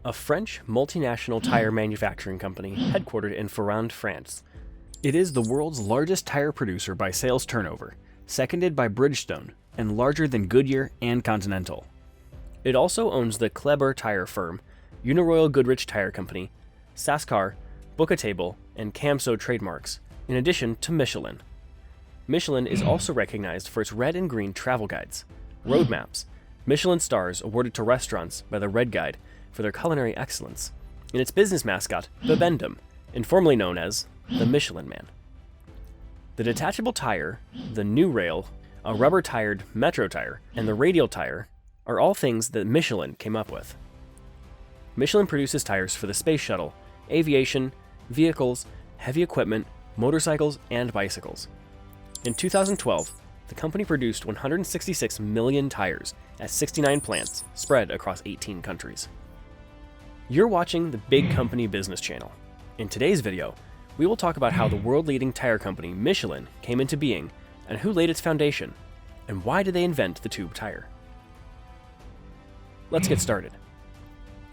a French multinational tire manufacturing company headquartered in Ferrand, France. It is the world's largest tire producer by sales turnover, seconded by Bridgestone, and larger than Goodyear and Continental. It also owns the Kléber tire firm, Uniroyal-Goodrich Tire Company, SASCAR, Bookatable, and Camso trademarks, in addition to Michelin. Michelin is also recognized for its red and green travel guides, road maps, Michelin stars awarded to restaurants by the Red Guide for their culinary excellence, and its business mascot, Bibendum, informally known as the Michelin Man. The detachable tire, the new rail, a rubber-tired metro tire, and the radial tire are all things that Michelin came up with. Michelin produces tires for the space shuttle, aviation, vehicles, heavy equipment, motorcycles, and bicycles. In 2012, the company produced 166 million tires at 69 plants spread across 18 countries. You're watching the Big Company Business Channel. In today's video, we will talk about how the world-leading tire company Michelin came into being and who laid its foundation, and why did they invent the tube tire. Let's get started.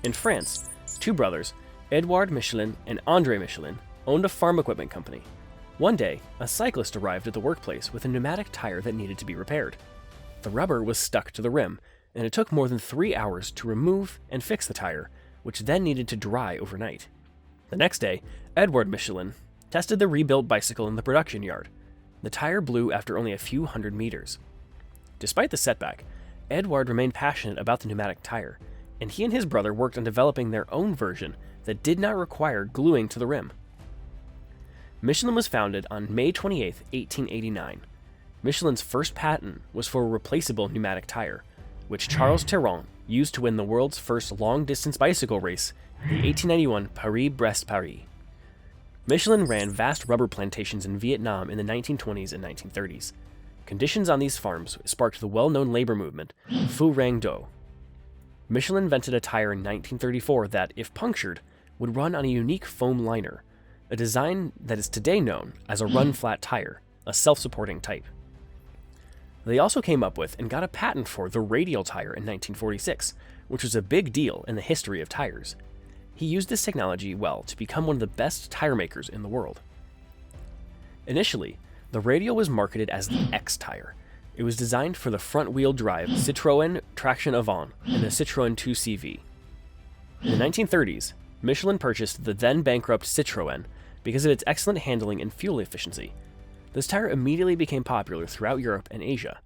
In France, two brothers, Edouard Michelin and André Michelin, owned a farm equipment company. One day, a cyclist arrived at the workplace with a pneumatic tire that needed to be repaired. The rubber was stuck to the rim, and it took more than 3 hours to remove and fix the tire, which then needed to dry overnight. The next day, Edouard Michelin tested the rebuilt bicycle in the production yard. The tire blew after only a few hundred meters. Despite the setback, Edouard remained passionate about the pneumatic tire, and he and his brother worked on developing their own version that did not require gluing to the rim. Michelin was founded on May 28, 1889. Michelin's first patent was for a replaceable pneumatic tire, which Charles Ferrand used to win the world's first long-distance bicycle race, the 1891 Paris-Brest-Paris. Michelin ran vast rubber plantations in Vietnam in the 1920s and 1930s. Conditions on these farms sparked the well-known labor movement, Ferrand d'eau. Michelin invented a tire in 1934 that, if punctured, would run on a unique foam liner, a design that is today known as a run-flat tire, a self-supporting type. They also came up with and got a patent for the radial tire in 1946, which was a big deal in the history of tires. He used this technology well to become one of the best tire makers in the world. Initially, the radial was marketed as the X tire. It was designed for the front-wheel drive Citroën Traction Avant and the Citroën 2CV. In the 1930s, Michelin purchased the then-bankrupt Citroën because of its excellent handling and fuel efficiency. This tire immediately became popular throughout Europe and Asia.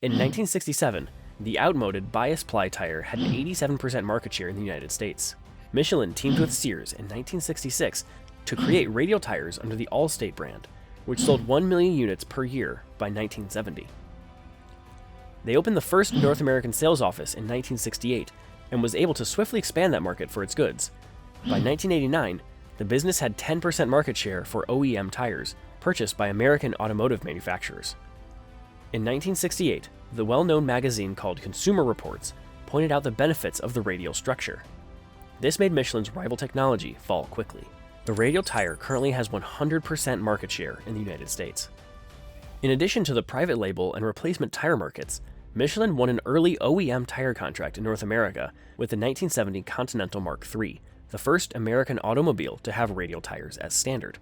In 1967, the outmoded bias-ply tire had an 87% market share in the United States. Michelin teamed with Sears in 1966 to create radial tires under the Allstate brand, which sold 1 million units per year by 1970. They opened the first North American sales office in 1968 and was able to swiftly expand that market for its goods. By 1989, the business had 10% market share for OEM tires, purchased by American automotive manufacturers. In 1968, the well-known magazine called Consumer Reports pointed out the benefits of the radial structure. This made Michelin's rival technology fall quickly. The radial tire currently has 100% market share in the United States. In addition to the private label and replacement tire markets, Michelin won an early OEM tire contract in North America with the 1970 Continental Mark III, the first American automobile to have radial tires as standard.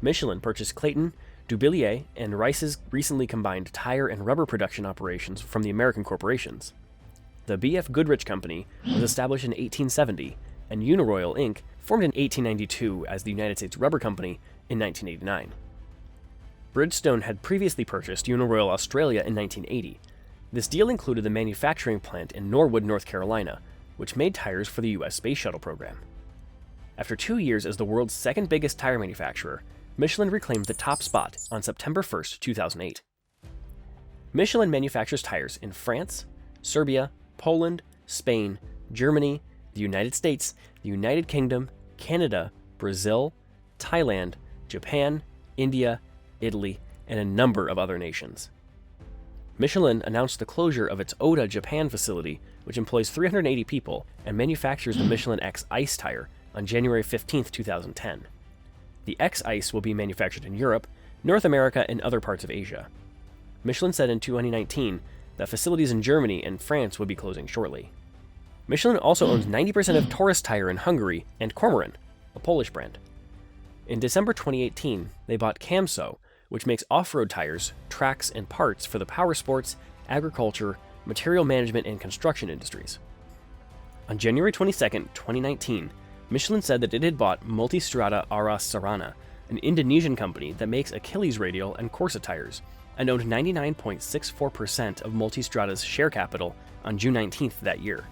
Michelin purchased Clayton, Dubilier, and Rice's recently combined tire and rubber production operations from the American corporations. The B.F. Goodrich Company was established in 1870, and Uniroyal, Inc. formed in 1892 as the United States Rubber Company in 1989. Bridgestone had previously purchased Uniroyal Australia in 1980. This deal included the manufacturing plant in Norwood, North Carolina, which made tires for the U.S. Space Shuttle program. After 2 years as the world's second biggest tire manufacturer, Michelin reclaimed the top spot on September 1, 2008. Michelin manufactures tires in France, Serbia, Poland, Spain, Germany, the United States, the United Kingdom, Canada, Brazil, Thailand, Japan, India, Italy, and a number of other nations. Michelin announced the closure of its Oda, Japan facility, which employs 380 people and manufactures the Michelin X Ice tire, on January 15, 2010. The X Ice will be manufactured in Europe, North America, and other parts of Asia. Michelin said in 2019 that facilities in Germany and France would be closing shortly. Michelin also owns 90% of Taurus Tire in Hungary and Cormoran, a Polish brand. In December 2018, they bought Camso, which makes off-road tires, tracks, and parts for the power sports, agriculture, material management, and construction industries. On January 22, 2019, Michelin said that it had bought Multistrada Aras Sarana, an Indonesian company that makes Achilles radial and Corsa tires, and owned 99.64% of Multistrada's share capital on June 19th that year.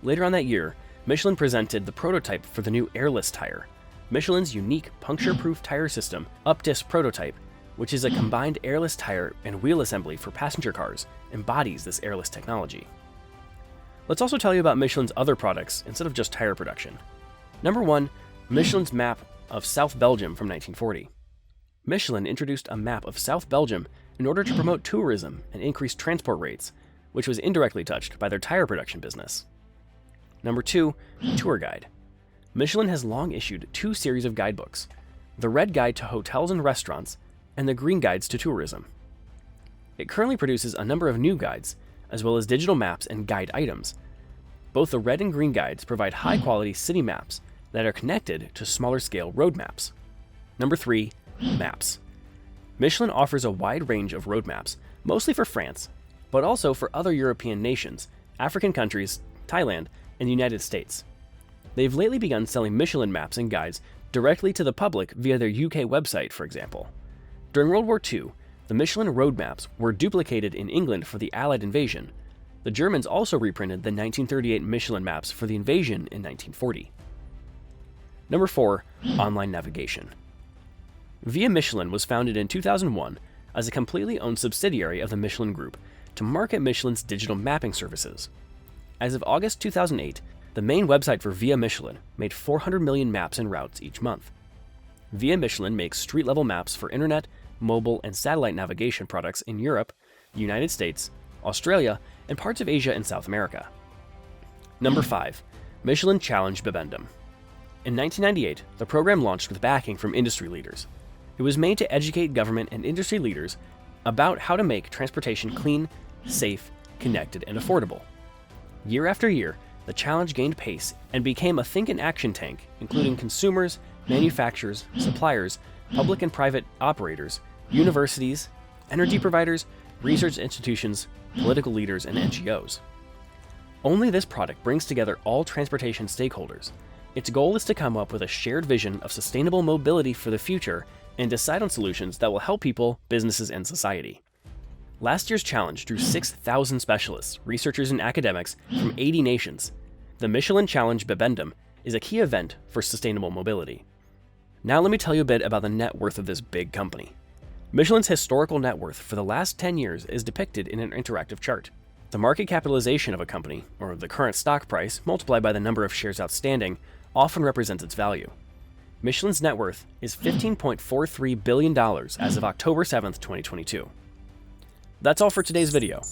Later on that year, Michelin presented the prototype for the new airless tire. Michelin's unique puncture-proof tire system, UpDisc Prototype, which is a combined airless tire and wheel assembly for passenger cars, embodies this airless technology. Let's also tell you about Michelin's other products instead of just tire production. Number 1, Michelin's map of South Belgium from 1940. Michelin introduced a map of South Belgium in order to promote tourism and increase transport rates, which was indirectly touched by their tire production business. Number 2, Tour Guide. Michelin has long issued 2 series of guidebooks, the Red Guide to Hotels and Restaurants and the Green Guides to Tourism. It currently produces a number of new guides, as well as digital maps and guide items. Both the Red and Green Guides provide high-quality city maps that are connected to smaller-scale road maps. Number 3, Maps. Michelin offers a wide range of road maps, mostly for France, but also for other European nations, African countries, Thailand, and the United States. They've lately begun selling Michelin maps and guides directly to the public via their UK website, for example. During World War II, the Michelin road maps were duplicated in England for the Allied invasion. The Germans also reprinted the 1938 Michelin maps for the invasion in 1940. Number 4, Online Navigation. Via Michelin was founded in 2001 as a completely owned subsidiary of the Michelin Group to market Michelin's digital mapping services. As of August 2008, the main website for Via Michelin made 400 million maps and routes each month. Via Michelin makes street-level maps for internet, mobile, and satellite navigation products in Europe, the United States, Australia, and parts of Asia and South America. Number 5, Michelin Challenge Bibendum. In 1998, the program launched with backing from industry leaders. It was made to educate government and industry leaders about how to make transportation clean, safe, connected, and affordable. Year after year, the challenge gained pace and became a think and action tank, including consumers, manufacturers, suppliers, public and private operators, universities, energy providers, research institutions, political leaders, and NGOs. Only this product brings together all transportation stakeholders. Its goal is to come up with a shared vision of sustainable mobility for the future and decide on solutions that will help people, businesses, and society. Last year's challenge drew 6,000 specialists, researchers, and academics from 80 nations. The Michelin Challenge Bibendum is a key event for sustainable mobility. Now let me tell you a bit about the net worth of this big company. Michelin's historical net worth for the last 10 years is depicted in an interactive chart. The market capitalization of a company, or the current stock price multiplied by the number of shares outstanding, often represents its value. Michelin's net worth is $15.43 billion as of October 7th, 2022. That's all for today's video.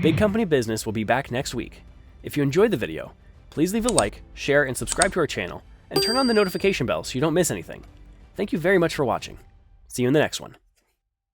Big Company Business will be back next week. If you enjoyed the video, please leave a like, share, and subscribe to our channel, and turn on the notification bell so you don't miss anything. Thank you very much for watching. See you in the next one.